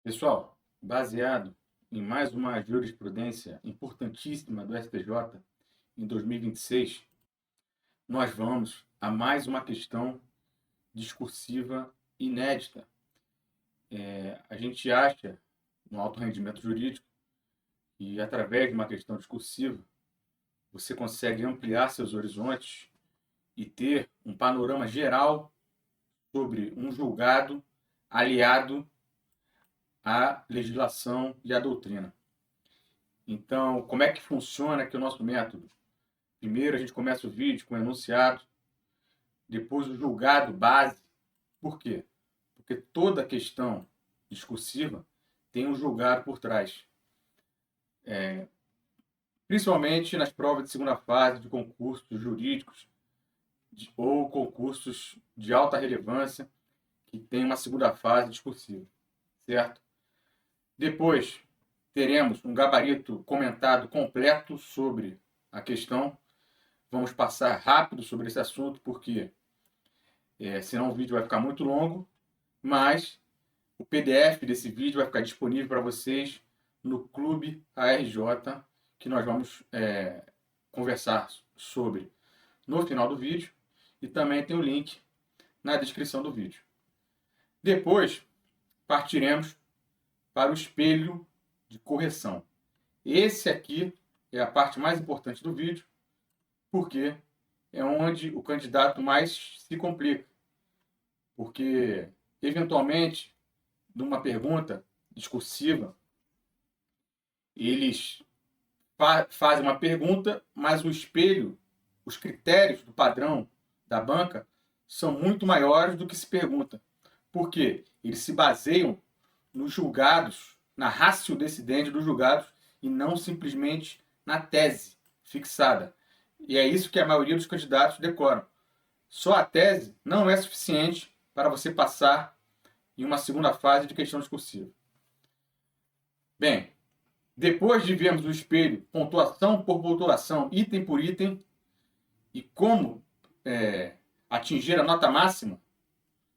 Pessoal, baseado em mais uma jurisprudência importantíssima do STJ em 2026, nós vamos a mais uma questão discursiva inédita. A gente acha no alto rendimento jurídico que, através de uma questão discursiva, você consegue ampliar seus horizontes e ter um panorama geral sobre um julgado aliado à legislação e à doutrina. Então, como é que funciona aqui o nosso método? Primeiro, a gente começa o vídeo com o enunciado, depois o julgado base. Por quê? Porque toda questão discursiva tem um julgado por trás. Principalmente nas provas de segunda fase de concursos jurídicos ou concursos de alta relevância que tem uma segunda fase discursiva, certo? Depois, teremos um gabarito comentado completo sobre a questão. Vamos passar rápido sobre esse assunto, porque senão o vídeo vai ficar muito longo, mas o PDF desse vídeo vai ficar disponível para vocês no Clube ARJ, que nós vamos conversar sobre no final do vídeo, e também tem o link na descrição do vídeo. Depois, partiremos para o espelho de correção. Esse aqui é a parte mais importante do vídeo, porque é onde o candidato mais se complica. Porque, eventualmente, numa pergunta discursiva, eles fazem uma pergunta, mas o espelho, os critérios do padrão da banca são muito maiores do que se pergunta. Por quê? Eles se baseiam nos julgados, na ratio decidendi dos julgados, e não simplesmente na tese fixada. E é isso que a maioria dos candidatos decoram. Só a tese não é suficiente para você passar em uma segunda fase de questão discursiva. Bem, depois de vermos o espelho, pontuação por pontuação, item por item, e como atingir a nota máxima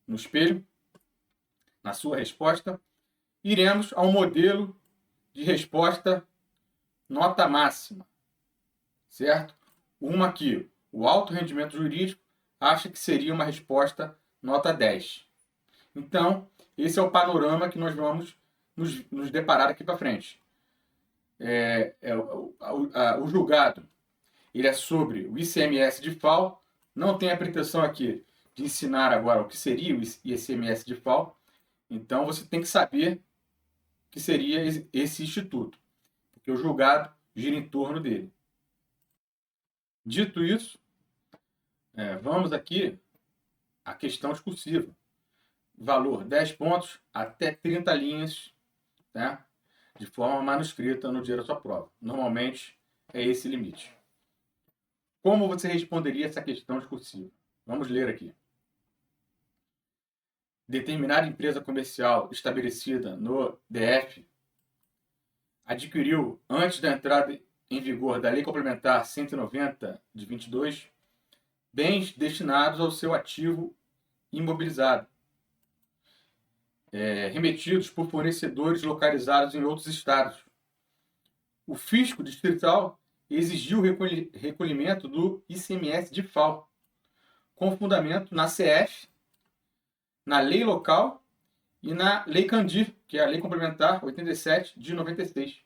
no espelho, na sua resposta, iremos ao modelo de resposta nota máxima, certo? Uma que o alto rendimento jurídico acha que seria uma resposta nota 10. Então, esse é o panorama que nós vamos nos deparar aqui para frente. O julgado ele é sobre o ICMS de FAO. Não tem a pretensão aqui de ensinar agora o que seria o ICMS de FAO. Então, você tem que saber o que seria esse instituto, porque o julgado gira em torno dele. Dito isso, vamos aqui à questão discursiva. Valor 10 pontos até 30 linhas, tá? De forma manuscrita no dia da sua prova. Normalmente é esse limite. Como você responderia essa questão discursiva? Vamos ler aqui. Determinada empresa comercial estabelecida no DF adquiriu, antes da entrada em vigor da Lei Complementar 190 de 22, bens destinados ao seu ativo imobilizado, remetidos por fornecedores localizados em outros estados. O fisco distrital exigiu o recolhimento do ICMS de FAO, com fundamento na CF, na lei local e na Lei Candir, que é a Lei Complementar 87 de 96.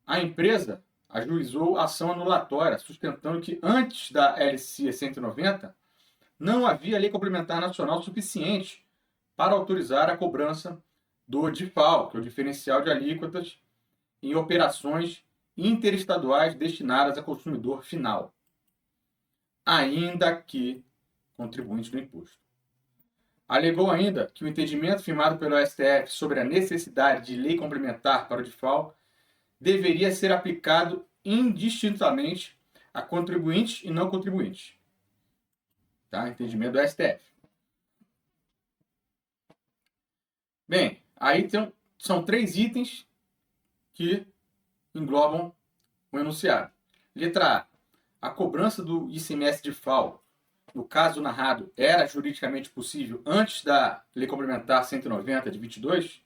A empresa ajuizou ação anulatória, sustentando que antes da LC 190 não havia lei complementar nacional suficiente para autorizar a cobrança do DIFAL, que é o diferencial de alíquotas, em operações interestaduais destinadas a consumidor final, ainda que contribuinte do imposto. Alegou ainda que o entendimento firmado pelo STF sobre a necessidade de lei complementar para o DIFAL deveria ser aplicado indistintamente a contribuintes e não contribuintes. Tá? Entendimento do STF. Bem, aí são 3 itens que englobam o enunciado. Letra A. A cobrança do ICMS de FAO no caso narrado, era juridicamente possível antes da Lei Complementar 190 de 22,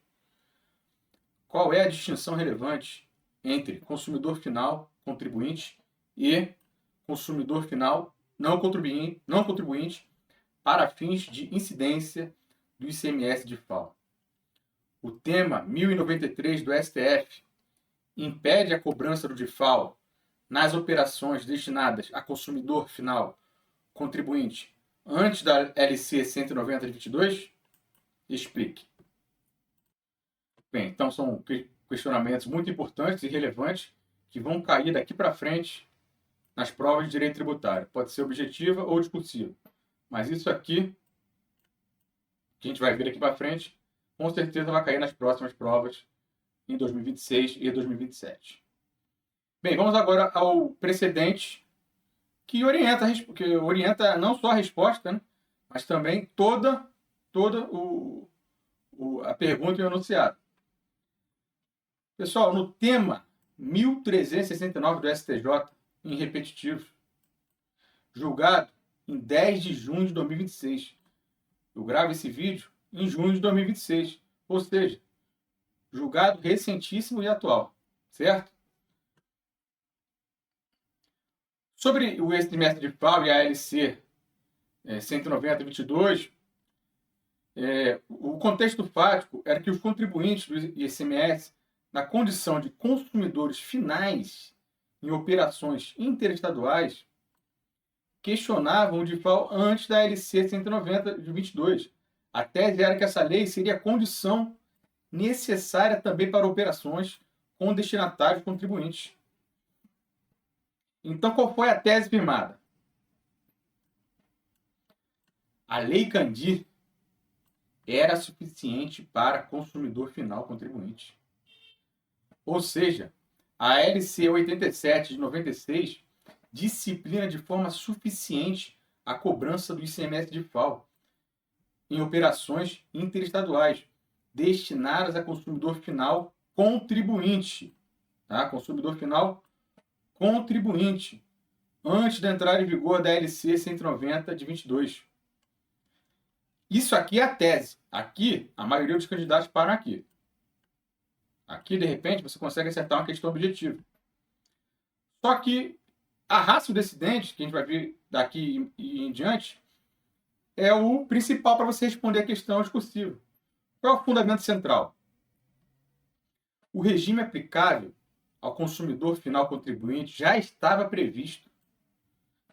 qual é a distinção relevante entre consumidor final, contribuinte, e consumidor final, não contribuinte para fins de incidência do ICMS de FAO? O tema 1093 do STF impede a cobrança do DIFAL nas operações destinadas a consumidor final contribuinte antes da LC 190 de 22? Explique. Bem, então são questionamentos muito importantes e relevantes que vão cair daqui para frente nas provas de direito tributário. Pode ser objetiva ou discursiva. Mas isso aqui, que a gente vai ver aqui para frente, com certeza vai cair nas próximas provas em 2026 e 2027. Bem, vamos agora ao precedente que orienta não só a resposta, né, mas também toda a pergunta e o enunciado. Pessoal, no tema 1369 do STJ, em repetitivos, julgado em 10 de junho de 2026. Eu gravo esse vídeo em junho de 2026, ou seja, julgado recentíssimo e atual, certo? Sobre o ex-trimestre de FAO e a LC 190/22, o contexto fático era que os contribuintes do ICMS, na condição de consumidores finais em operações interestaduais, questionavam o DIFAL antes da LC 190/22. A tese era que essa lei seria condição necessária também para operações com destinatários contribuintes. Então, qual foi a tese firmada? A Lei Candir era suficiente para consumidor final contribuinte. Ou seja, a LC 87 de 96 disciplina de forma suficiente a cobrança do ICMS de FAO em operações interestaduais destinadas a consumidor final contribuinte. Tá? Consumidor final contribuinte, antes da entrada em vigor da LC 190 de 22. Isso aqui é a tese. Aqui, a maioria dos candidatos param aqui. Aqui, de repente, você consegue acertar uma questão objetiva. Só que a ratio decidente, que a gente vai ver daqui em diante, é o principal para você responder a questão discursiva. Qual é o fundamento central? O regime aplicável ao consumidor final contribuinte já estava previsto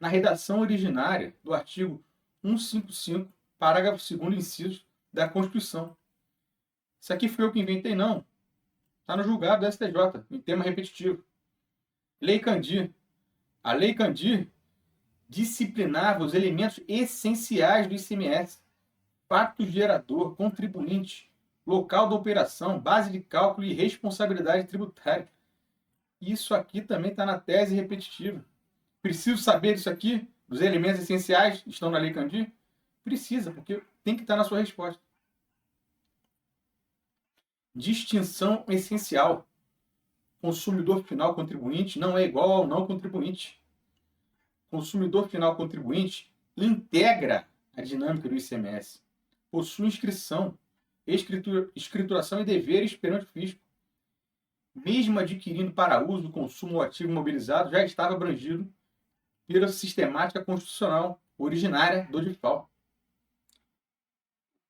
na redação originária do artigo 155, parágrafo 2º, inciso da Constituição. Isso aqui foi eu que inventei, não. Está no julgado do STJ, em tema repetitivo. Lei Candir. A Lei Candir disciplinava os elementos essenciais do ICMS: fato gerador, contribuinte, local da operação, base de cálculo e responsabilidade tributária. Isso aqui também está na tese repetitiva. Preciso saber disso aqui? Dos elementos essenciais estão na Lei Candir? Precisa, porque tem que estar na sua resposta. Distinção essencial. Consumidor final contribuinte não é igual ao não contribuinte. Consumidor final contribuinte integra a dinâmica do ICMS. Possui inscrição, escrituração e deveres perante o fisco. Mesmo adquirindo para uso do consumo ou ativo imobilizado, já estava abrangido pela sistemática constitucional originária do DIFAL.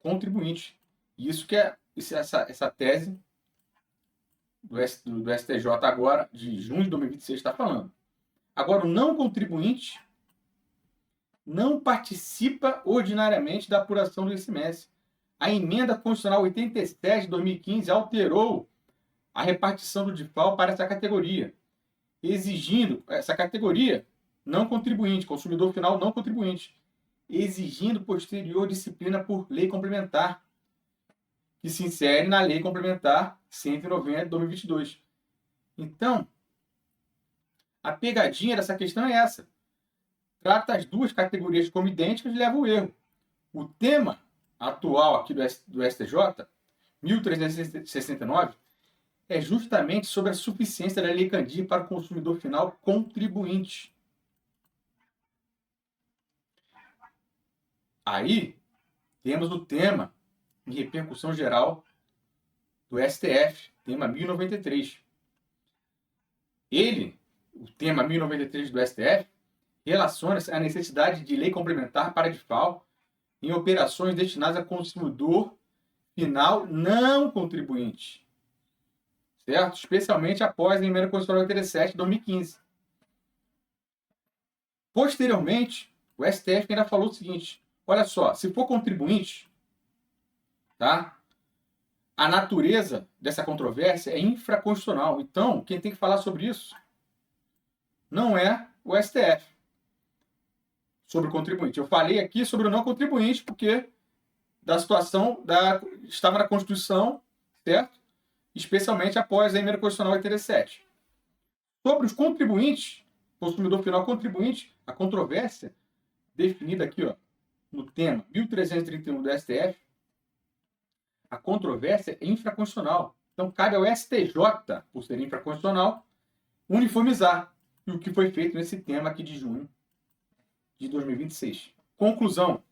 Contribuinte. Isso que é essa tese do STJ agora, de junho de 2026, está falando. Agora, o não contribuinte não participa ordinariamente da apuração do ICMS. A emenda constitucional 87 de 2015 alterou a repartição do DIFAL para essa categoria, exigindo essa categoria não contribuinte, consumidor final não contribuinte, exigindo posterior disciplina por lei complementar, que se insere na Lei Complementar 190 de 2022. Então, a pegadinha dessa questão é essa. Trata as duas categorias como idênticas e leva ao erro. O tema atual aqui do STJ, 1369, é justamente sobre a suficiência da Lei Candir para o consumidor final contribuinte. Aí temos o tema em repercussão geral do STF, tema 1093. O tema 1093 do STF, relaciona-se à necessidade de lei complementar para DIFAL em operações destinadas a consumidor final não contribuinte, certo? Especialmente após a emenda constitucional 87 de 2015. Posteriormente, o STF ainda falou o seguinte: olha só, se for contribuinte, tá? A natureza dessa controvérsia é infraconstitucional. Então, quem tem que falar sobre isso não é o STF. Sobre o contribuinte. Eu falei aqui sobre o não contribuinte porque da situação estava na Constituição, certo? Especialmente após a emenda constitucional 87. Sobre os contribuintes, consumidor final contribuinte, a controvérsia definida aqui, ó, no tema 1331 do STF, a controvérsia é infraconstitucional. Então, cabe ao STJ, por ser infraconstitucional, uniformizar. E o que foi feito nesse tema aqui de junho de 2026. Conclusão.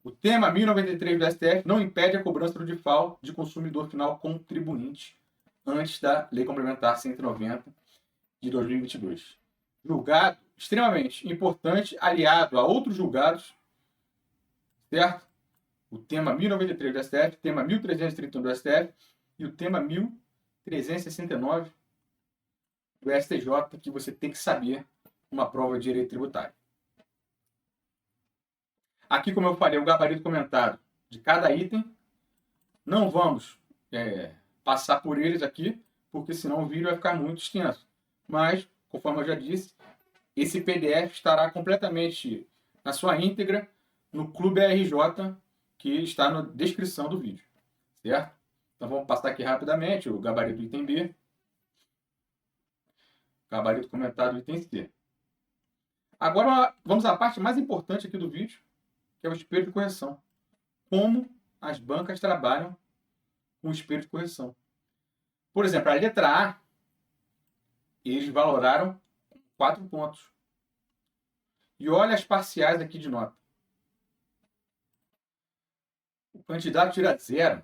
O tema 1093 do STF não impede a cobrança do DIFAL de consumidor final contribuinte antes da Lei Complementar 190 de 2022. Julgado extremamente importante, aliado a outros julgados, certo? O tema 1093 do STF, o tema 1331 do STF e o tema 1369 do STJ, que você tem que saber uma prova de direito tributário. Aqui, como eu falei, o gabarito comentado de cada item. Não vamos passar por eles aqui, porque senão o vídeo vai ficar muito extenso. Mas, conforme eu já disse, esse PDF estará completamente na sua íntegra no Clube RJ, que está na descrição do vídeo. Certo? Então vamos passar aqui rapidamente o gabarito do item B. Gabarito comentado do item C. Agora vamos à parte mais importante aqui do vídeo, que é o espelho de correção. Como as bancas trabalham com o espelho de correção. Por exemplo, a letra A, eles valoraram 4 pontos. E olha as parciais aqui de nota. O candidato tira 0.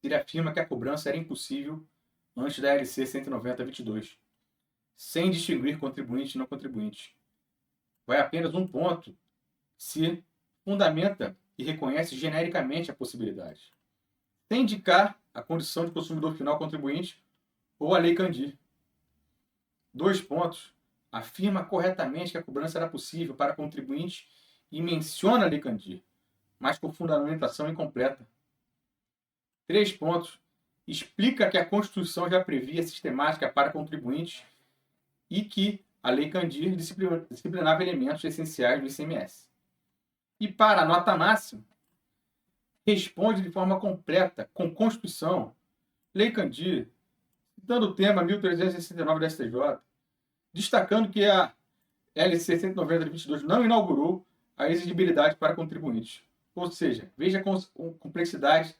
Ele afirma que a cobrança era impossível antes da LC 190/22, sem distinguir contribuinte e não contribuinte. Vai apenas 1 ponto se fundamenta e reconhece genericamente a possibilidade, sem indicar a condição de consumidor final contribuinte ou a Lei Candir. 2 pontos. Afirma corretamente que a cobrança era possível para contribuinte e menciona a Lei Candir, mas com fundamentação incompleta. 3 pontos. Explica que a Constituição já previa sistemática para contribuintes e que a Lei Candir disciplinava elementos essenciais do ICMS. E para a nota máxima, responde de forma completa, com Constituição, Lei Candir, citando o tema 1369 da STJ, destacando que a LC 190/22 não inaugurou a exigibilidade para contribuintes. Ou seja, veja a complexidade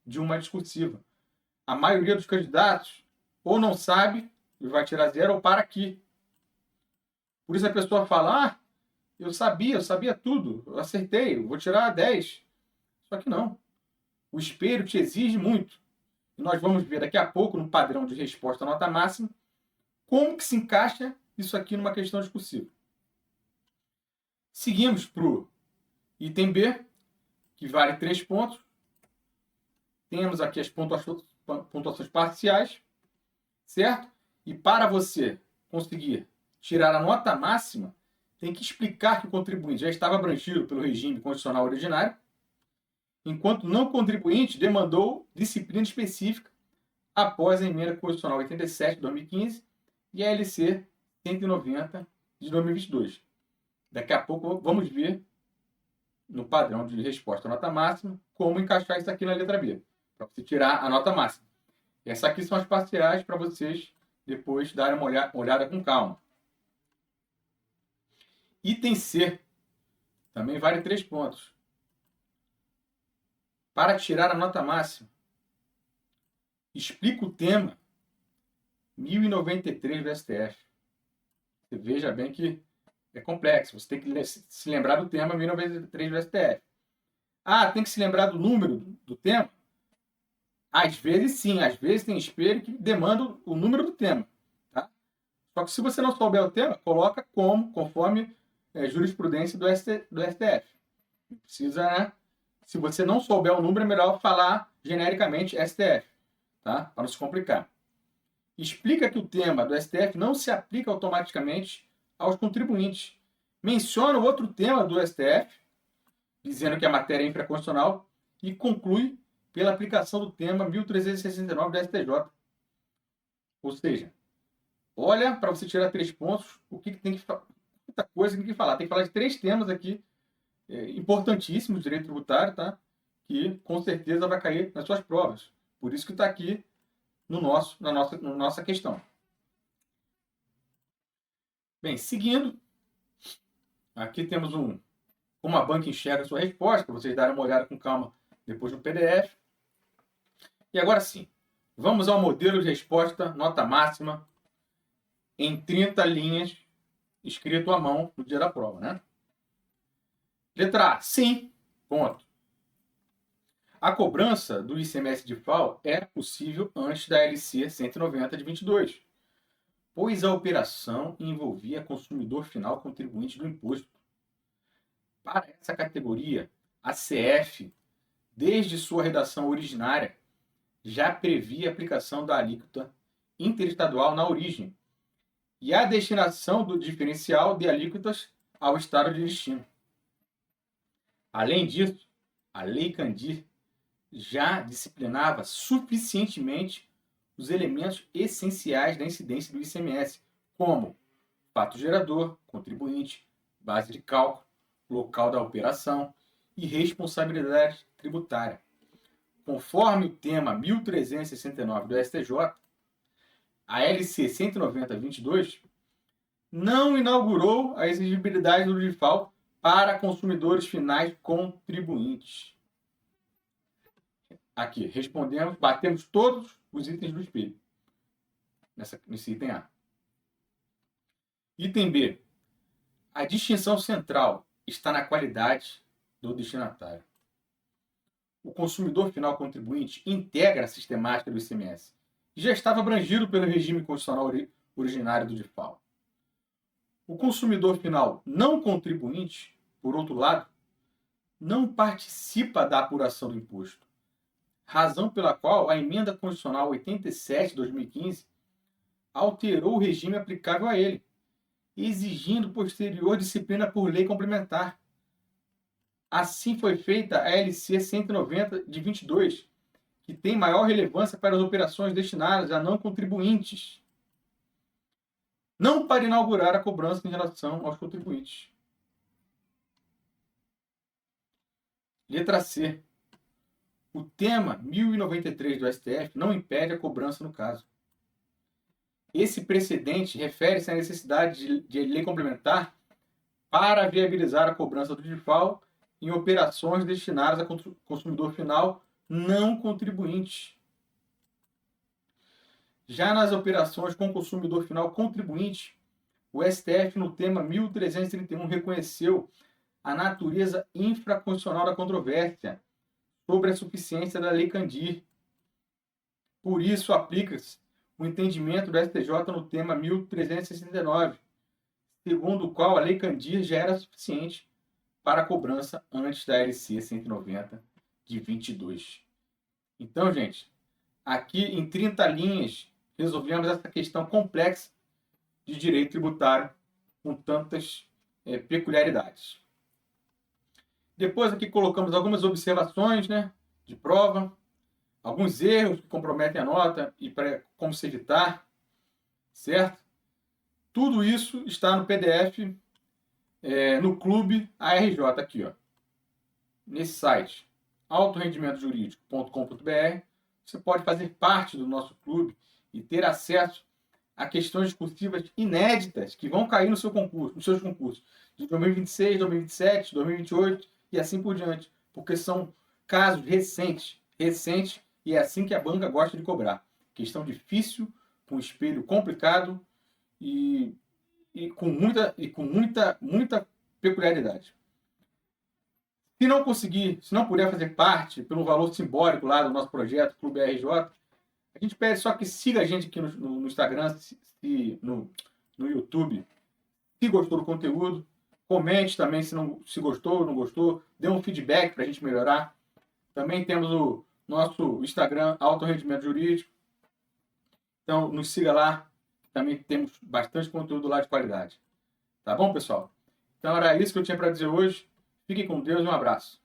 de uma discursiva. A maioria dos candidatos ou não sabe e vai tirar 0 ou para aqui. Por isso a pessoa fala, eu sabia tudo, eu acertei, eu vou tirar 10. Só que não. O espelho te exige muito. E nós vamos ver daqui a pouco, no padrão de resposta à nota máxima, como que se encaixa isso aqui numa questão discursiva. Seguimos para o item B, que vale 3 pontos. Temos aqui as pontuações parciais, certo? E para você conseguir tirar a nota máxima, tem que explicar que o contribuinte já estava abrangido pelo regime constitucional originário, enquanto não contribuinte demandou disciplina específica após a emenda constitucional 87 de 2015 e a LC 190 de 2022. Daqui a pouco vamos ver no padrão de resposta à nota máxima como encaixar isso aqui na letra B, para você tirar a nota máxima. Essas aqui são as parciais para vocês depois darem uma olhada com calma. Item C também vale 3 pontos. Para tirar a nota máxima, explica o tema 1093 do STF. Você veja bem que é complexo. Você tem que se lembrar do tema 1093 do STF. Ah, tem que se lembrar do número do tema? Às vezes sim, às vezes tem espelho que demanda o número do tema. Tá? Só que se você não souber o tema, coloca conforme jurisprudência do STF. Precisa, né? Se você não souber o número, é melhor falar genericamente STF, tá? Para não se complicar. Explica que o tema do STF não se aplica automaticamente aos contribuintes. Menciona o outro tema do STF, dizendo que a matéria é infraconstitucional, e conclui pela aplicação do tema 1369 do STJ. Ou seja, olha para você tirar 3 pontos, o que tem que falar. Muita coisa que tem que falar. Tem que falar de 3 temas aqui importantíssimos do direito tributário, tá? Que com certeza vai cair nas suas provas. Por isso que está aqui na nossa questão. Bem, seguindo, aqui temos como a banca enxerga a sua resposta, para vocês darem uma olhada com calma depois no PDF. E agora sim, vamos ao modelo de resposta, nota máxima, em 30 linhas, escrito à mão no dia da prova, né? Letra A, sim, ponto. A cobrança do ICMS de FAO é possível antes da LC 190 de 22, pois a operação envolvia consumidor final contribuinte do imposto. Para essa categoria, a CF, desde sua redação originária, já previa a aplicação da alíquota interestadual na origem e a destinação do diferencial de alíquotas ao estado de destino. Além disso, a Lei Candir já disciplinava suficientemente os elementos essenciais da incidência do ICMS, como fato gerador, contribuinte, base de cálculo, local da operação e responsabilidade tributária. Conforme o tema 1369 do STJ, a LC 190/22 não inaugurou a exigibilidade do DIFAL para consumidores finais contribuintes. Aqui, respondemos, batemos todos os itens do espelho. Nesse item A. Item B. A distinção central está na qualidade do destinatário. O consumidor final contribuinte integra a sistemática do ICMS e já estava abrangido pelo regime constitucional originário do DIFAL. O consumidor final não contribuinte, por outro lado, não participa da apuração do imposto, razão pela qual a emenda constitucional 87 de 2015 alterou o regime aplicável a ele, exigindo posterior disciplina por lei complementar. Assim foi feita a LC 190 de 22, que tem maior relevância para as operações destinadas a não contribuintes, não para inaugurar a cobrança em relação aos contribuintes. Letra C. O tema 1093 do STF não impede a cobrança no caso. Esse precedente refere-se à necessidade de lei complementar para viabilizar a cobrança do DIFAL em operações destinadas a consumidor final não contribuinte. Já nas operações com consumidor final contribuinte, o STF, no tema 1331, reconheceu a natureza infraconstitucional da controvérsia sobre a suficiência da Lei Candir. Por isso, aplica-se o entendimento do STJ no tema 1369, segundo o qual a Lei Candir já era suficiente para a cobrança antes da LC 190 de 22. Então, gente, aqui em 30 linhas, resolvemos essa questão complexa de direito tributário com tantas peculiaridades. Depois aqui colocamos algumas observações, né, de prova, alguns erros que comprometem a nota e como se evitar, certo? Tudo isso está no PDF, no Clube ARJ, aqui, ó, nesse site, altorendimentojurídico.com.br. Você pode fazer parte do nosso clube e ter acesso a questões discursivas inéditas que vão cair no seu concurso, nos seus concursos de 2026, 2027, 2028 e assim por diante, porque são casos recentes, e é assim que a banca gosta de cobrar. Questão difícil, com espelho complicado e e com muita peculiaridade. Se não conseguir, se não puder fazer parte pelo valor simbólico lá do nosso projeto Clube RJ, a gente pede só que siga a gente aqui no Instagram, no YouTube, se gostou do conteúdo. Comente também se gostou ou não gostou. Dê um feedback para a gente melhorar. Também temos o nosso Instagram, Alto Rendimento Jurídico. Então, nos siga lá. Também temos bastante conteúdo lá de qualidade. Tá bom, pessoal? Então, era isso que eu tinha para dizer hoje. Fiquem com Deus e um abraço.